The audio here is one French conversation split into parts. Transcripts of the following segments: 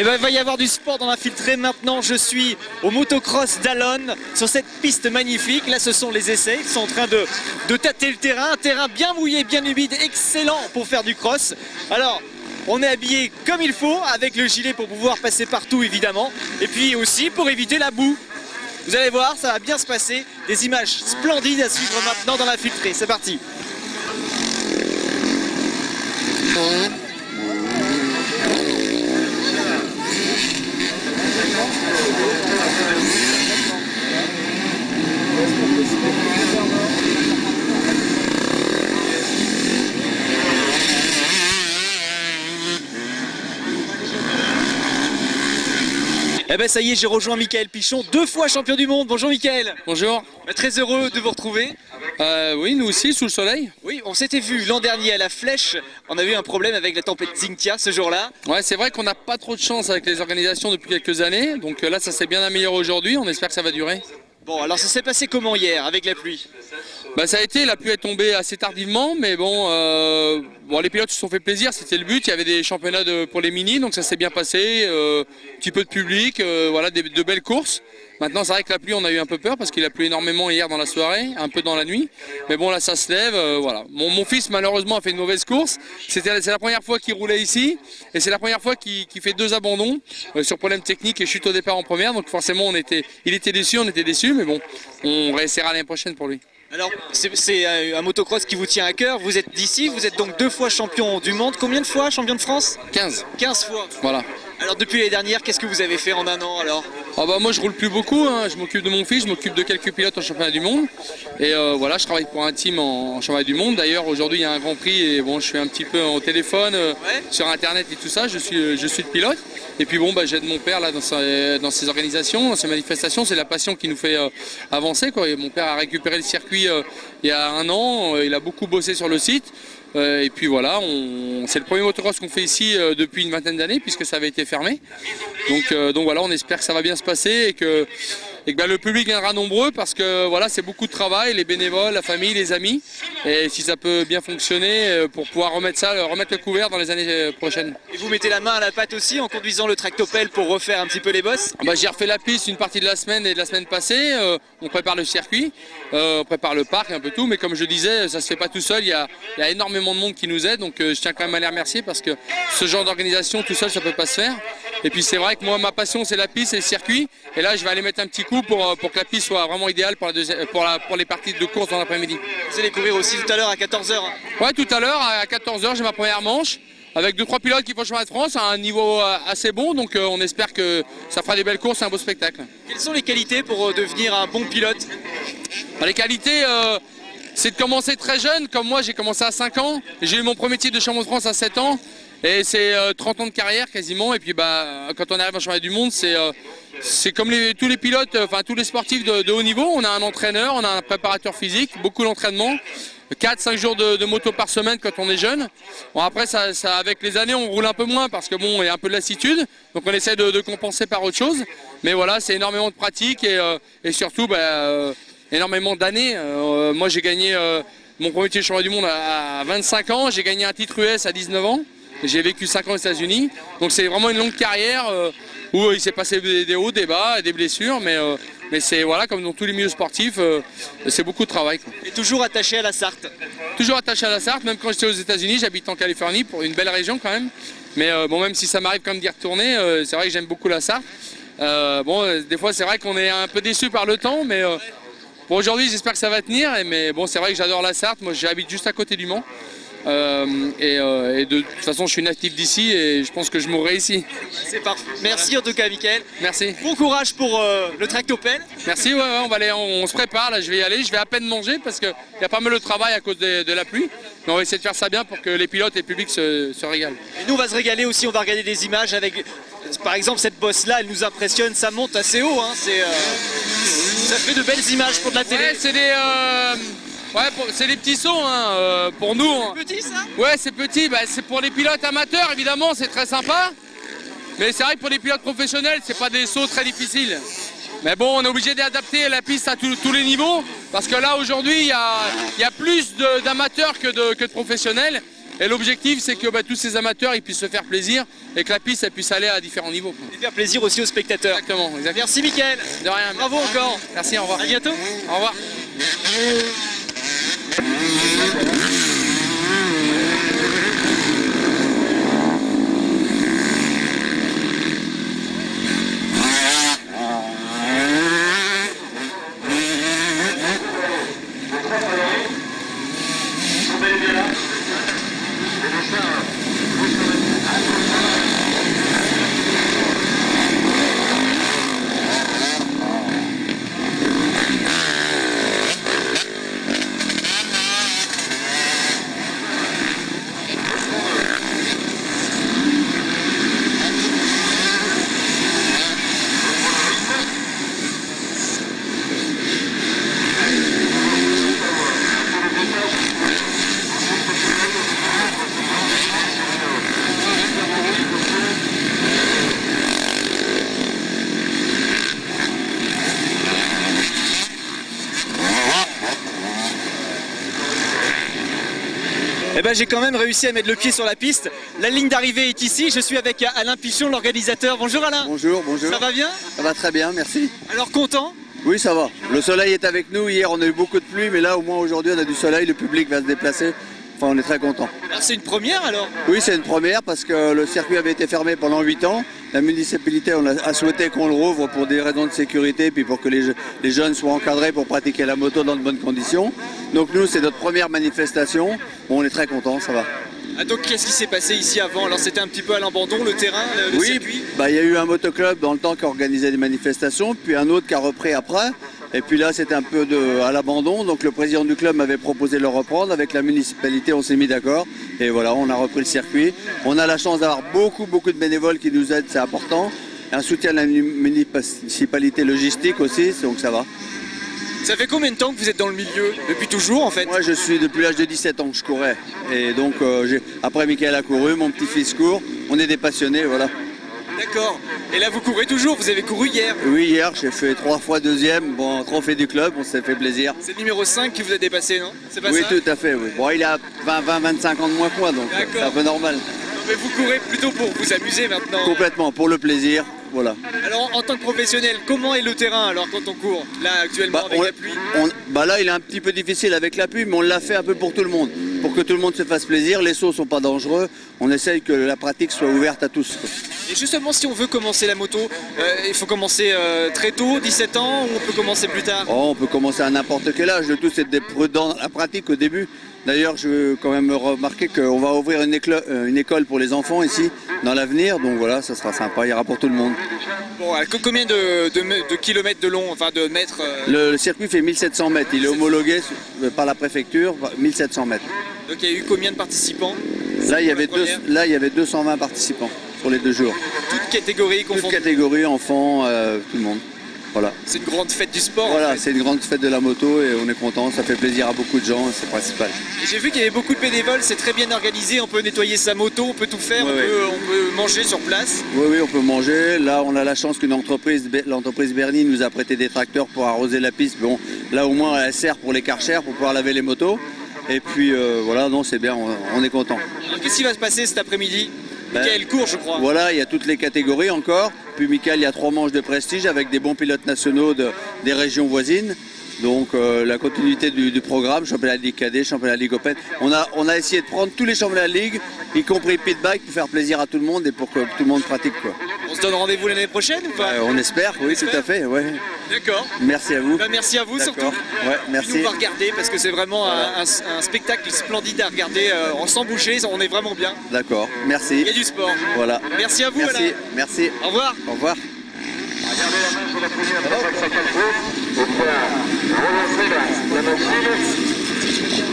Et ben, il va y avoir du sport dans l'infiltré maintenant. Je suis au motocross d'Allonnes sur cette piste magnifique. Là, ce sont les essais. Ils sont en train de tâter le terrain. Un terrain bien mouillé, bien humide, excellent pour faire du cross. Alors, on est habillé comme il faut avec le gilet pour pouvoir passer partout évidemment. Et puis aussi pour éviter la boue. Vous allez voir, ça va bien se passer. Des images splendides à suivre maintenant dans l'infiltré. C'est parti. Eh ben ça y est, j'ai rejoint Mickaël Pichon, 2 fois champion du monde. Bonjour Mickaël. Bonjour. Très heureux de vous retrouver. Oui, nous aussi, sous le soleil. Oui, on s'était vu l'an dernier à la Flèche. On avait eu un problème avec la tempête Xynthia ce jour-là. Ouais, c'est vrai qu'on n'a pas trop de chance avec les organisations depuis quelques années. Donc là, ça s'est bien amélioré aujourd'hui. On espère que ça va durer. Bon, alors ça s'est passé comment hier avec la pluie? Bah, ça a été, la pluie est tombée assez tardivement, mais bon, les pilotes se sont fait plaisir, c'était le but. Il y avait des championnats pour les mini, donc ça s'est bien passé. Un petit peu de public, voilà, de belles courses. Maintenant, c'est vrai que la pluie, on a eu un peu peur parce qu'il a plu énormément hier dans la soirée, un peu dans la nuit. Mais bon, là, ça se lève. Voilà. Mon fils, malheureusement, a fait une mauvaise course. C'est la première fois qu'il roulait ici et c'est la première fois qu'il fait 2 abandons sur problème technique et chute au départ en première. Donc forcément, il était déçu, on était déçus, mais bon, on réessayera l'année prochaine pour lui. Alors, c'est un motocross qui vous tient à cœur. Vous êtes d'ici, vous êtes donc 2 fois champion du monde. Combien de fois champion de France? 15. 15 fois. Voilà. Alors, depuis l'année dernière, qu'est-ce que vous avez fait en un an alors? Moi, je roule plus beaucoup. Hein. Je m'occupe de mon fils, je m'occupe de quelques pilotes en championnat du monde. Et voilà, je travaille pour un team en championnat du monde. D'ailleurs, aujourd'hui, il y a un grand prix et bon, je suis un petit peu au téléphone, sur Internet et tout ça. Je suis le pilote. Et puis bon, j'aide mon père là dans ses organisations, dans ses manifestations. C'est la passion qui nous fait avancer, quoi. Et mon père a récupéré le circuit il y a un an. Il a beaucoup bossé sur le site. Et puis voilà, c'est le premier motocross qu'on fait ici depuis une vingtaine d'années puisque ça avait été fermé. Donc voilà, on espère que ça va bien se passer et que le public viendra nombreux parce que voilà, c'est beaucoup de travail, les bénévoles, la famille, les amis. Et si ça peut bien fonctionner pour pouvoir remettre le couvert dans les années prochaines. Et vous mettez la main à la pâte aussi en conduisant le tractopelle pour refaire un petit peu les bosses? J'ai refait la piste une partie de la semaine et de la semaine passée. On prépare le circuit, on prépare le parc, un peu tout. Mais comme je disais, ça se fait pas tout seul. Il y a énormément de monde qui nous aide. Donc je tiens quand même à les remercier parce que ce genre d'organisation tout seul, ça peut pas se faire. Et puis c'est vrai que moi, ma passion, c'est la piste et le circuit. Et là, je vais aller mettre un petit coup pour que la piste soit vraiment idéale pour les parties de course dans l'après-midi. Vous allez courir aussi tout à l'heure à 14 h. Ouais, tout à l'heure à 14 h, j'ai ma première manche. Avec 2-3 pilotes qui font le chemin de France à un niveau assez bon, donc on espère que ça fera des belles courses et un beau spectacle. Quelles sont les qualités pour devenir un bon pilote? Les qualités, c'est de commencer très jeune, comme moi j'ai commencé à 5 ans, j'ai eu mon premier titre de champion de France à 7 ans, et c'est 30 ans de carrière quasiment, et puis quand on arrive en championnat du monde, c'est comme tous les pilotes, enfin tous les sportifs de haut niveau, on a un entraîneur, on a un préparateur physique, beaucoup d'entraînement. 4-5 jours de moto par semaine quand on est jeune. Bon, après, avec les années, on roule un peu moins parce que bon, il y a un peu de lassitude. Donc on essaie de compenser par autre chose. Mais voilà, c'est énormément de pratique et surtout énormément d'années. Moi, j'ai gagné mon premier titre de champion du monde à 25 ans. J'ai gagné un titre US à 19 ans. J'ai vécu 5 ans aux États-Unis. Donc c'est vraiment une longue carrière où il s'est passé des hauts, des bas, des blessures. Mais c'est voilà, comme dans tous les milieux sportifs, c'est beaucoup de travail, quoi. Et toujours attaché à la Sarthe? Toujours attaché à la Sarthe, même quand j'étais aux États-Unis, j'habite en Californie, pour une belle région quand même. Mais même si ça m'arrive quand même d'y retourner, c'est vrai que j'aime beaucoup la Sarthe. Des fois c'est vrai qu'on est un peu déçu par le temps, mais pour aujourd'hui j'espère que ça va tenir. Mais bon, c'est vrai que j'adore la Sarthe, moi j'habite juste à côté du Mans. Et de toute façon je suis natif d'ici et je pense que je mourrai ici. C'est parfait. Merci en tout cas Mickaël. Merci. Bon courage pour le tractopelle. Merci, ouais, on se prépare, là je vais y aller, je vais à peine manger parce qu'il y a pas mal de travail à cause de la pluie. Mais on va essayer de faire ça bien pour que les pilotes et le public se régalent. Et nous on va se régaler aussi, on va regarder des images avec, par exemple cette bosse là, elle nous impressionne, ça monte assez haut, hein. Ça fait de belles images pour de la télé. Ouais, c'est des petits sauts hein, pour nous. C'est petit ça? Ouais, c'est petit, c'est pour les pilotes amateurs évidemment, c'est très sympa. Mais c'est vrai que pour les pilotes professionnels, c'est pas des sauts très difficiles. Mais bon, on est obligé d'adapter la piste à tous les niveaux. Parce que là aujourd'hui, il y a plus d'amateurs que de professionnels. Et l'objectif, c'est que tous ces amateurs ils puissent se faire plaisir et que la piste elle puisse aller à différents niveaux. Et faire plaisir aussi aux spectateurs. Exactement. Merci Mickaël. De rien. Bravo encore. Merci, au revoir. À bientôt. Au revoir. Eh ben, j'ai quand même réussi à mettre le pied sur la piste. La ligne d'arrivée est ici. Je suis avec Alain Pichon, l'organisateur. Bonjour Alain. Bonjour, bonjour. Ça va bien? Ça va très bien, merci. Alors content? Oui, ça va. Le soleil est avec nous. Hier, on a eu beaucoup de pluie, mais là, au moins aujourd'hui, on a du soleil. Le public va se déplacer. Enfin, on est très content. Alors c'est une première alors? Oui, c'est une première parce que le circuit avait été fermé pendant 8 ans. La municipalité a souhaité qu'on le rouvre pour des raisons de sécurité, puis pour que les jeunes soient encadrés pour pratiquer la moto dans de bonnes conditions. Donc nous, c'est notre première manifestation. Bon, on est très contents, ça va. Ah, donc qu'est-ce qui s'est passé ici avant? Alors c'était un petit peu à l'abandon le terrain, le Oui, circuit? il y a eu un motoclub dans le temps qui a organisé des manifestations, puis un autre qui a repris après. Et puis là, c'était un peu à l'abandon. Donc le président du club m'avait proposé de le reprendre. Avec la municipalité, on s'est mis d'accord. Et voilà, on a repris le circuit. On a la chance d'avoir beaucoup de bénévoles qui nous aident, c'est important. Un soutien de la municipalité logistique aussi, donc ça va. Ça fait combien de temps que vous êtes dans le milieu? Depuis toujours en fait? Moi, je suis depuis l'âge de 17 ans que je courais. Et donc, après Mickaël a couru, mon petit-fils court. On est des passionnés, voilà. D'accord. Et là vous courez toujours, vous avez couru hier? Oui, hier, j'ai fait 3 fois deuxième. Bon, trophée du club, on s'est fait plaisir. C'est le numéro 5 qui vous a dépassé, non? C'est pas Oui, ça? tout à fait, oui. Bon, il a 25 ans de moins que moi, donc c'est un peu normal. Non, mais vous courez plutôt pour vous amuser maintenant? Complètement, pour le plaisir, voilà. Alors en tant que professionnel, comment est le terrain alors quand on court? Là actuellement avec la pluie? Là, il est un petit peu difficile avec la pluie, mais on l'a fait un peu pour tout le monde. Pour que tout le monde se fasse plaisir, les sauts sont pas dangereux. On essaye que la pratique soit ouverte à tous. Et justement, si on veut commencer la moto, il faut commencer très tôt, 17 ans, ou on peut commencer plus tard? On peut commencer à n'importe quel âge. Le tout, c'est d'être prudent dans la pratique au début. D'ailleurs, je veux quand même remarquer qu'on va ouvrir une école pour les enfants ici dans l'avenir. Donc voilà, ça sera sympa, il y aura pour tout le monde. Bon, combien de kilomètres de long, enfin de mètres? Le circuit fait 1700 mètres. Il est homologué par la préfecture, 1700 mètres. Donc il y a eu combien de participants? Là, il y avait 220 participants sur les 2 jours. Toutes catégories confondues? Toutes catégories, enfants, tout le monde. Voilà. C'est une grande fête du sport. Voilà, en fait. c'est une grande fête de la moto et on est content, ça fait plaisir à beaucoup de gens, c'est principal. Et j'ai vu qu'il y avait beaucoup de bénévoles, c'est très bien organisé, on peut nettoyer sa moto, on peut tout faire, Ouais, on peut manger sur place. Oui, on peut manger. Là, on a la chance qu'une l'entreprise Bernie nous a prêté des tracteurs pour arroser la piste. Bon, là au moins elle sert pour les Karcher, pour pouvoir laver les motos. Et puis voilà, non, c'est bien, on est content. Alors qu'est-ce qui va se passer cet après-midi? Mickaël court, je crois. Voilà, il y a toutes les catégories encore. Puis Mickaël, il y a 3 manches de prestige avec des bons pilotes nationaux des régions voisines. Donc la continuité du programme, championnat de Ligue Cadet, championnat de Ligue Open. On a essayé de prendre tous les championnats de Ligue, y compris pitbike, pour faire plaisir à tout le monde et pour que tout le monde pratique, quoi. On se donne rendez-vous l'année prochaine ou pas? On espère, oui, tout à fait. Ouais. D'accord. Merci à vous. Merci à vous surtout. Ouais, merci. Nous on va regarder parce que c'est vraiment un spectacle splendide à regarder sans bouger, on est vraiment bien. D'accord, merci. Il y a du sport. Voilà. Merci à vous. Merci, Alain. merci. Au revoir. Au revoir. Regardez la main sur la première droite, ça calme. Et puis relancer la machine.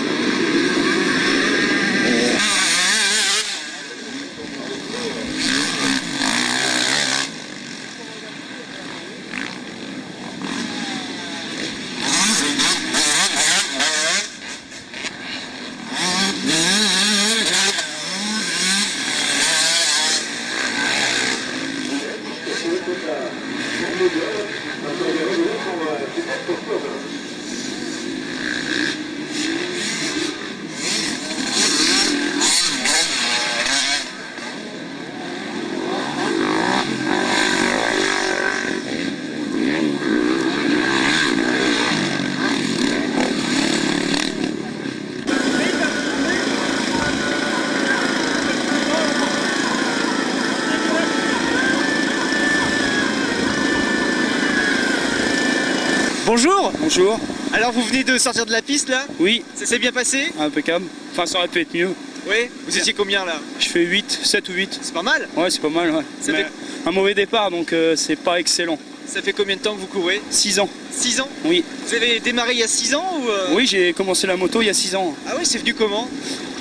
Bonjour. Alors vous venez de sortir de la piste là? Oui, Ça s'est bien passé? impeccable. Enfin, ça aurait pu être mieux. Oui. Vous étiez combien là? Je fais 8, 7 ou 8. C'est pas mal. Ouais, c'est pas mal, ouais. Ça Mais fait- un mauvais départ, donc c'est pas excellent. Ça fait combien de temps que vous courez? 6 ans, 6 ans? oui. Vous avez démarré il y a 6 ans ou Oui, j'ai commencé la moto il y a 6 ans. Ah oui, c'est venu comment?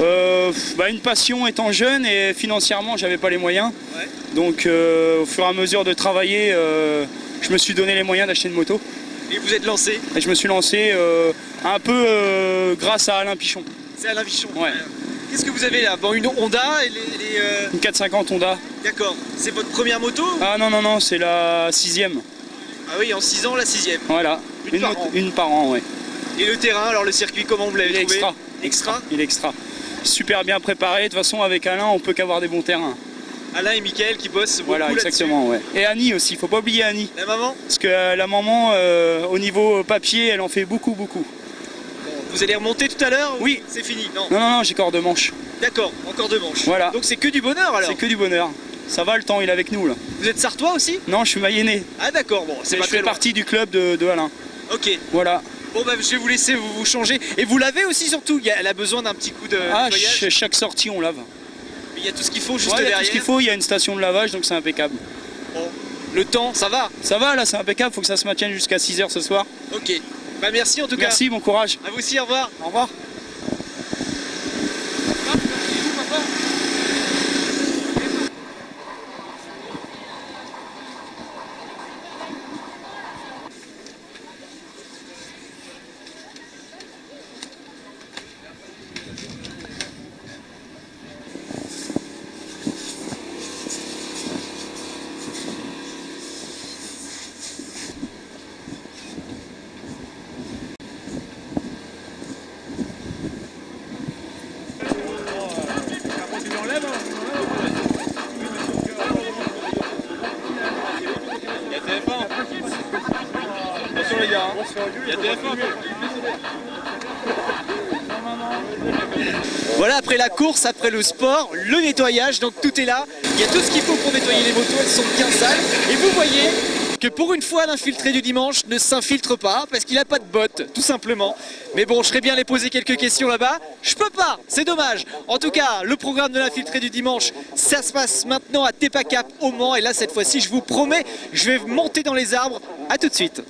Une passion étant jeune et financièrement, j'avais pas les moyens. Ouais. Donc, au fur et à mesure de travailler, je me suis donné les moyens d'acheter une moto. Et vous êtes lancé? Et je me suis lancé un peu grâce à Alain Pichon. C'est Alain Vichon. Ouais. Qu'est-ce que vous avez là? Bon, une Honda et Une 450 Honda. D'accord. C'est votre première moto? Ah non, c'est la 6e. Ah oui, en 6 ans, la 6e. Voilà. Une par an. Une par an, ouais. Et le terrain, alors le circuit, comment vous l'avez Il est trouvé? extra. Extra. Il est extra. Super bien préparé. De toute façon, avec Alain, on peut qu'avoir des bons terrains. Alain et Mickaël qui bossent beaucoup Voilà, là-dessus. exactement, ouais. Et Annie aussi, faut pas oublier Annie. La maman? Parce que la maman, au niveau papier, elle en fait beaucoup. Vous allez remonter tout à l'heure? Oui. C'est fini? Non. Non, j'ai corps de manche. D'accord, encore 2 manches. Voilà. Donc c'est que du bonheur alors? C'est que du bonheur. Ça va, le temps, il est avec nous, là. Vous êtes sartois aussi? Non, je suis mayennais. Ah d'accord, bon, c'est Je pas fais très loin. partie du club de Alain. Ok. Voilà. Bon bah je vais vous laisser vous changer. Et vous lavez aussi surtout, elle a besoin d'un petit coup de nettoyage. Chaque sortie, on lave. Il y a tout ce qu'il faut juste Ouais, il y a derrière. tout ce qu'il faut, il y a une station de lavage, donc c'est impeccable. Bon. Le temps, ça va? Ça va, là, c'est impeccable, faut que ça se maintienne jusqu'à 6 h ce soir. Ok. Bah merci en tout cas. Merci, bon courage. À vous aussi, au revoir. Au revoir. Voilà, après la course, après le sport, le nettoyage, donc tout est là. Il y a tout ce qu'il faut pour nettoyer les motos, elles sont bien sales. Et vous voyez que pour une fois, l'infiltré du dimanche ne s'infiltre pas parce qu'il n'a pas de bottes, tout simplement. Mais bon, je serais bien les poser quelques questions là-bas. Je peux pas, c'est dommage. En tout cas, le programme de l'infiltré du dimanche, ça se passe maintenant à Tepa Cap au Mans. Et là, cette fois-ci, je vous promets, je vais monter dans les arbres. À tout de suite.